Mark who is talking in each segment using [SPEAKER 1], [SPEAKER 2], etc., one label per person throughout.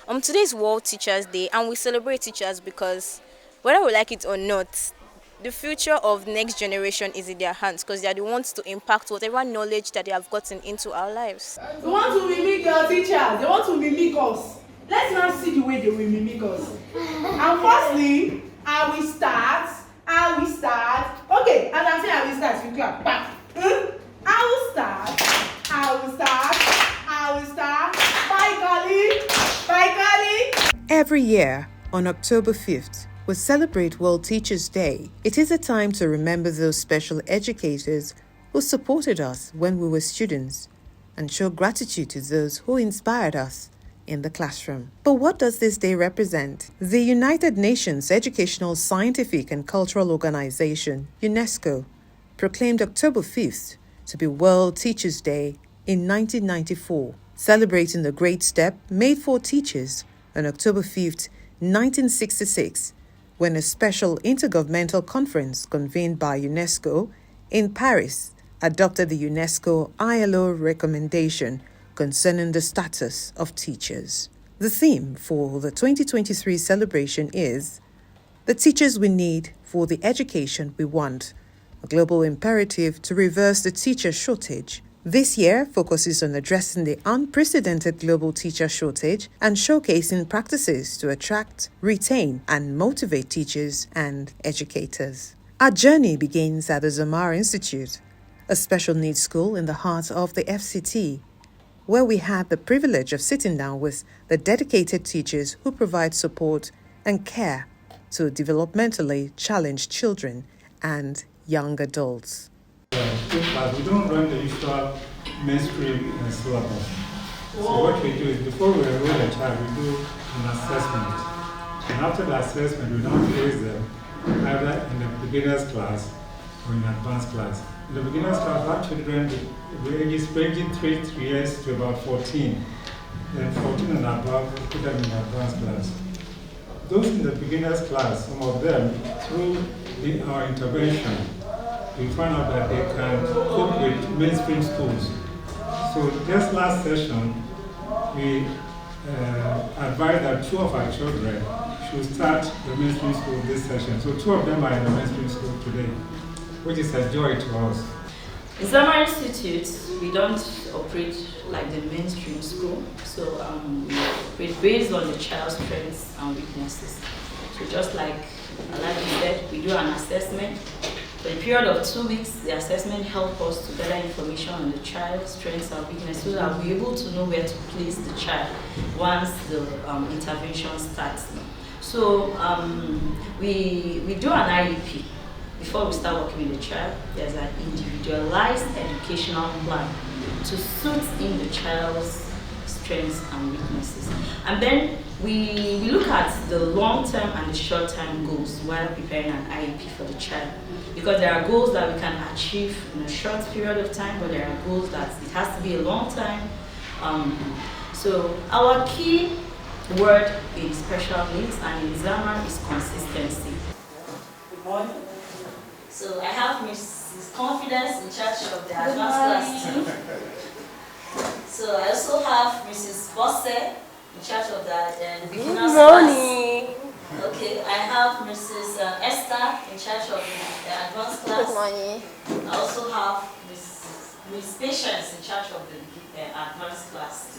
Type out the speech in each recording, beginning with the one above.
[SPEAKER 1] Today is World Teachers Day, and we celebrate teachers because, whether we like it or not, the future of the next generation is in their hands because they are the ones to impact whatever knowledge that they have gotten into our lives.
[SPEAKER 2] They want to mimic your teachers. They want to mimic us. Let's now see the way they will mimic us. And firstly, I will start. I will start. Okay, as I'm saying, I will start. You clap. Bam. I will start. I will start. I will start. Bye, colleague. Bye, colleague.
[SPEAKER 3] Every year, on October 5th, we celebrate World Teachers' Day. It is a time to remember those special educators who supported us when we were students and show gratitude to those who inspired us in the classroom. But what does this day represent? The United Nations Educational, Scientific and Cultural Organization, UNESCO, proclaimed October 5th to be World Teachers' Day in 1994, celebrating the great step made for teachers on October 5th, 1966, when a special intergovernmental conference convened by UNESCO in Paris adopted the UNESCO ILO recommendation concerning the status of teachers. The theme for the 2023 celebration is "The Teachers We Need for the Education We Want," a global imperative to reverse the teacher shortage. This year focuses on addressing the unprecedented global teacher shortage and showcasing practices to attract, retain, and motivate teachers and educators. Our journey begins at the Zamar Institute, a special needs school in the heart of the FCT, where we had the privilege of sitting down with the dedicated teachers who provide support and care to developmentally challenged children and young adults.
[SPEAKER 4] We don't run the usual mainstream syllabus. So what we do is, before we enroll a child, we do an assessment. And after the assessment, we now place them either in the beginner's class or in advanced class. In the beginner's class, our children, the ages ranging 3 years to about 14. Then 14 and above, we put them in advanced class. Those in the beginner's class, some of them, through our intervention, we found out that they can cope with mainstream schools. So this last session, we advised that 2 of our children should start the mainstream school this session. So 2 of them are in the mainstream school today, which is a joy to us.
[SPEAKER 5] In Zamar Institute, we don't operate like the mainstream school, so we operate based on the child's strengths and weaknesses. So just like Alaji said, we do an assessment. For a period of 2 weeks, the assessment helps us to gather information on the child's strengths and weaknesses so that we'll be able to know where to place the child once the intervention starts. So we do an IEP. Before we start working with the child, there's an individualized educational plan to suit in the child's strengths and weaknesses. And then we look at the long-term and the short-term goals while preparing an IEP for the child. Because there are goals that we can achieve in a short period of time, but there are goals that it has to be a long time. So our key word in special needs and in Zamar is consistency. Good morning. So I have Mrs. Confidence in charge of the advanced class team. So I also have Mrs. Bosse in charge of the beginners class. Okay, I have Mrs. Esther in charge of the advanced class.
[SPEAKER 1] Good morning.
[SPEAKER 5] I also have Miss Patience in charge of the advanced class.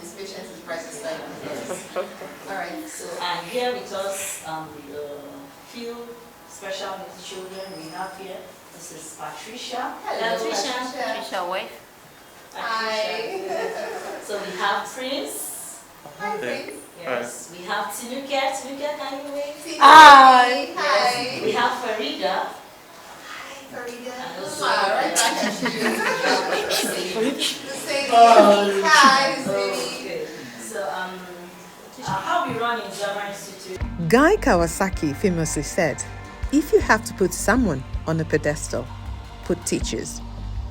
[SPEAKER 6] Miss Patience is practicing. Yes. All right.
[SPEAKER 5] So and here with us the few special needs children we have here. Mrs. Patricia.
[SPEAKER 6] Hello,
[SPEAKER 1] Patricia wife.
[SPEAKER 6] Hi.
[SPEAKER 5] So we have Prince.
[SPEAKER 6] Hi, Prince.
[SPEAKER 5] Yes. We have Tinuke. Tinuke, can you wave?
[SPEAKER 6] Hi. Hi.
[SPEAKER 5] Yes. We have Farida.
[SPEAKER 6] Hi, Farida.
[SPEAKER 5] And also,
[SPEAKER 6] Right back at you. The same.
[SPEAKER 5] Oh.
[SPEAKER 6] Hi, sweetie.
[SPEAKER 5] Okay. So how we run in Zamar Institute?
[SPEAKER 3] Guy Kawasaki famously said, "If you have to put someone on a pedestal, put teachers.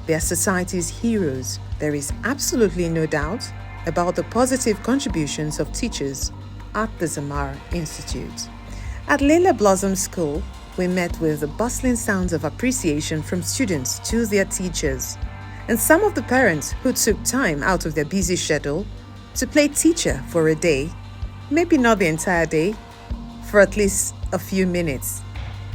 [SPEAKER 3] They are society's heroes. There is absolutely no doubt about the positive contributions of teachers at the Zamar Institute." At Leila Blossom School, we met with the bustling sounds of appreciation from students to their teachers, and some of the parents who took time out of their busy schedule to play teacher for a day Maybe not the entire day, for at least a few minutes.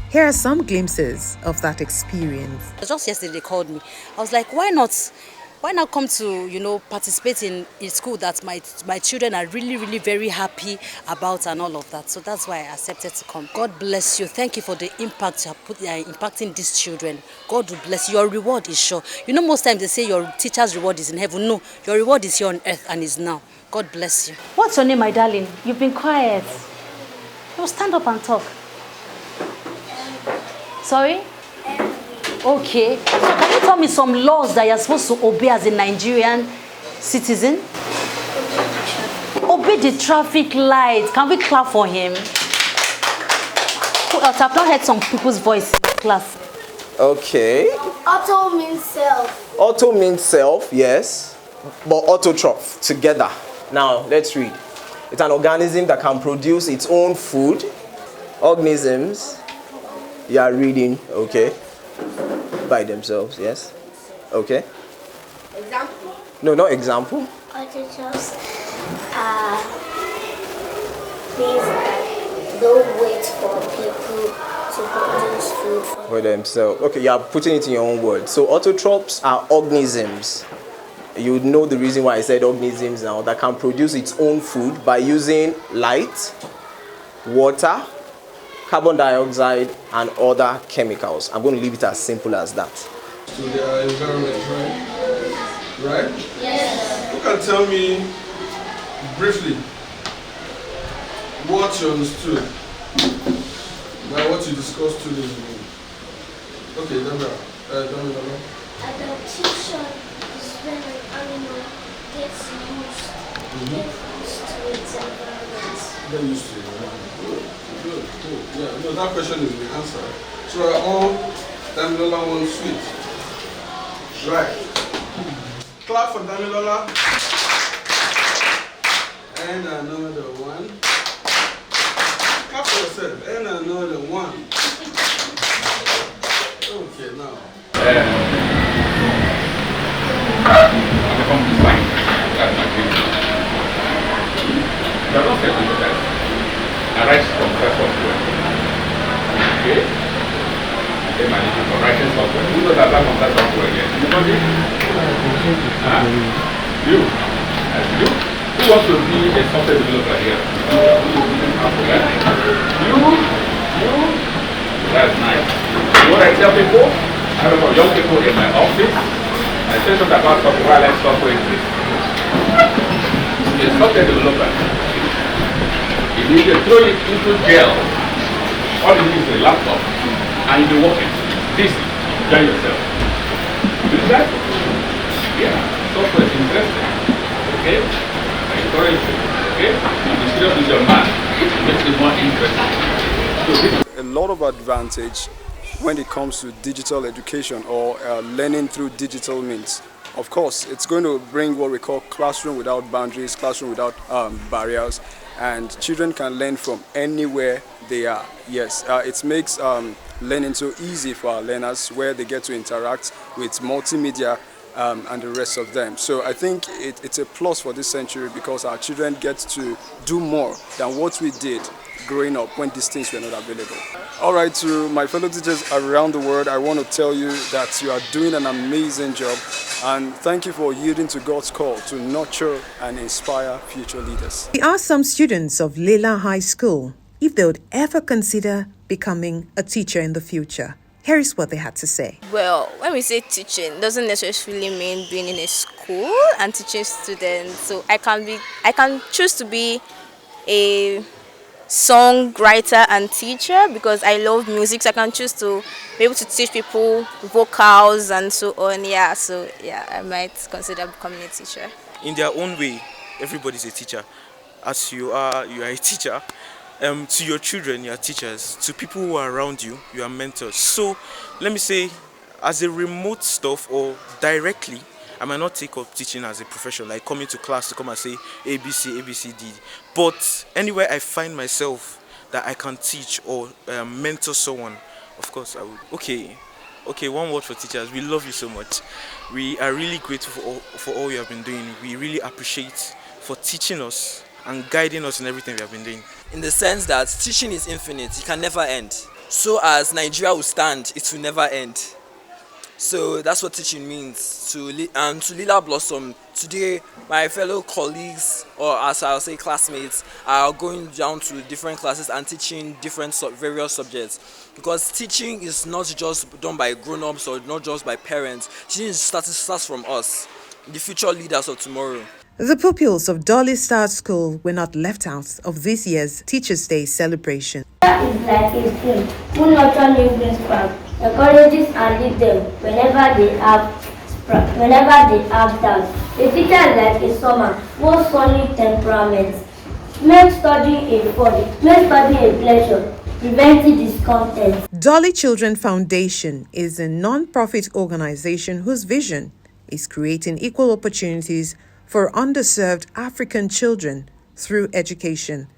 [SPEAKER 3] Here are some glimpses of that experience.
[SPEAKER 6] Just yesterday they called me. I was like, why not? Why not come to, participate in a school that my children are really, really very happy about and all of that. So that's why I accepted to come. God bless you. Thank you for the impact you are impacting these children. God will bless you. Your reward is sure. Most times they say your teacher's reward is in heaven. No, your reward is here on earth and is now. God bless you. What's your name, my darling? You've been quiet. Stand up and talk. Sorry? Okay. So can you tell me some laws that you're supposed to obey as a Nigerian citizen? Obey the traffic lights. Can we clap for him? Who else? I've not heard some people's voice in class.
[SPEAKER 7] Okay.
[SPEAKER 8] Auto means self.
[SPEAKER 7] Auto means self, yes. But autotroph, together. Now, let's read. It's an organism that can produce its own food. Organisms. You are reading, okay. By themselves, yes. Okay.
[SPEAKER 8] Example.
[SPEAKER 7] No, not example.
[SPEAKER 8] Autotrophs are things that don't wait for people to produce food
[SPEAKER 7] For themselves. Okay, you are putting it in your own words. So autotrophs are organisms. You know the reason why I said organisms now, that can produce its own food by using light, water, carbon dioxide, and other chemicals. I'm going to leave it as simple as that.
[SPEAKER 9] To their environment, right? Right? Yes. Who can tell me briefly what you understood by what you discussed today? Okay, Dambra.
[SPEAKER 8] Adaptation is when an animal gets used to its environment.
[SPEAKER 9] Get used to it. Good. Yeah, no, that question is the answer. So are all Damilola one sweet? Right. Clap for Damilola. And another one. Clap for yourself. And another one. Okay, now.
[SPEAKER 10] I'm a complete fine. That's my dream. You are not settled with that. I write from first software. Okay? Then managing for writing software. Who does that from first software again? Anybody? Huh? You? You? Who wants to be a software developer here? You? That's nice. You know what I tell people? I don't know, young people in my office. I say something about software like software exists. A software developer. If you can throw it into jail, all you need is a laptop and you'll be working. This, enjoy yourself. You do that? Yeah, software is interesting. Okay? I encourage you. Okay? And be serious with your man. It makes it more interesting. So this
[SPEAKER 9] a lot of advantage when it comes to digital education or learning through digital means. Of course, it's going to bring what we call classroom without boundaries, classroom without barriers, and children can learn from anywhere they are. Yes, it makes learning so easy for our learners, where they get to interact with multimedia and the rest of them. So I think it's a plus for this century, because our children get to do more than what we did growing up when these things were not available. All right, to my fellow teachers around the world, I want to tell you that you are doing an amazing job, and thank you for yielding to God's call to nurture and inspire future leaders.
[SPEAKER 3] We asked some students of Lela High School if they would ever consider becoming a teacher in the future. Here is what they had to say.
[SPEAKER 1] Well, when we say teaching, doesn't necessarily mean being in a school and teaching students. So I can choose to be a songwriter and teacher, because I love music, so I can choose to be able to teach people vocals and so on. I might consider becoming a teacher.
[SPEAKER 11] In their own way, everybody's a teacher. As you are a teacher. To your children, you are teachers. To people who are around you, you are mentors. So let me say, as a remote stuff or directly, I might not take up teaching as a profession, like coming to class to come and say ABC, ABCD. But anywhere I find myself that I can teach or mentor someone, of course I would. Okay, one word for teachers. We love you so much. We are really grateful for all you have been doing. We really appreciate for teaching us and guiding us in everything we have been doing.
[SPEAKER 12] In the sense that teaching is infinite, it can never end. So as Nigeria will stand, it will never end. So that's what teaching means to Lila Blossom. Today, my fellow colleagues, or as I'll say classmates, are going down to different classes and teaching different various subjects. Because teaching is not just done by grown-ups or not just by parents. Teaching starts from us, the future leaders of tomorrow.
[SPEAKER 3] The pupils of Dolly Star School were not left out of this year's Teachers' Day celebration.
[SPEAKER 8] Is like a stream who nurture new green sprout, encourages and leads them whenever they have doubts. A teacher is like a summer whose sunny temperament makes studying a pleasure, preventing discontent.
[SPEAKER 3] Dolly Children Foundation is a non-profit organization whose vision is creating equal opportunities for underserved African children through education.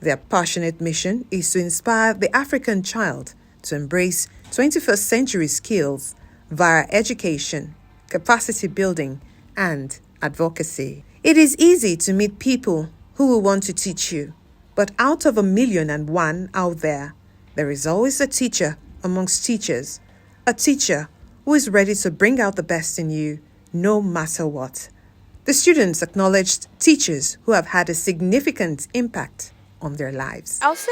[SPEAKER 3] Their passionate mission is to inspire the African child to embrace 21st century skills via education, capacity building, and advocacy. It is easy to meet people who will want to teach you, but out of 1,000,001 out there is always a teacher amongst teachers, a teacher who is ready to bring out the best in you no matter what. The students acknowledged teachers who have had a significant impact on their lives.
[SPEAKER 1] I'll say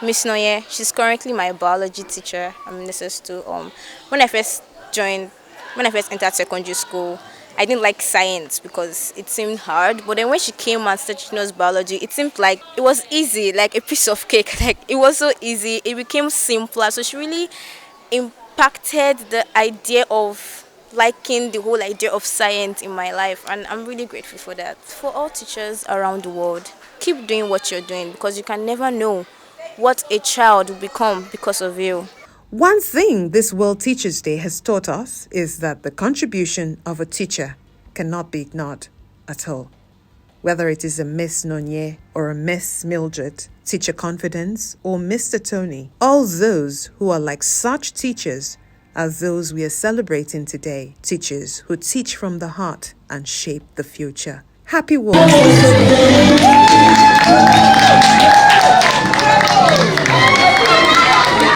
[SPEAKER 1] Miss Noye. She's currently my biology teacher. I'm in SS2. When I first entered secondary school, I didn't like science because it seemed hard. But then when she came and started teaching us biology, it seemed like it was easy, like a piece of cake. Like it was so easy. It became simpler. So she really impacted the idea of liking the whole idea of science in my life, and I'm really grateful for that. For all teachers around the world, keep doing what you're doing because you can never know what a child will become because of you.
[SPEAKER 3] One thing this World Teachers' Day has taught us is that the contribution of a teacher cannot be ignored at all. Whether it is a Miss Nonye or a Miss Mildred, Teacher Confidence or Mr. Tony, all those who are like such teachers are those we are celebrating today, teachers who teach from the heart and shape the future. Happy World Teachers' Day!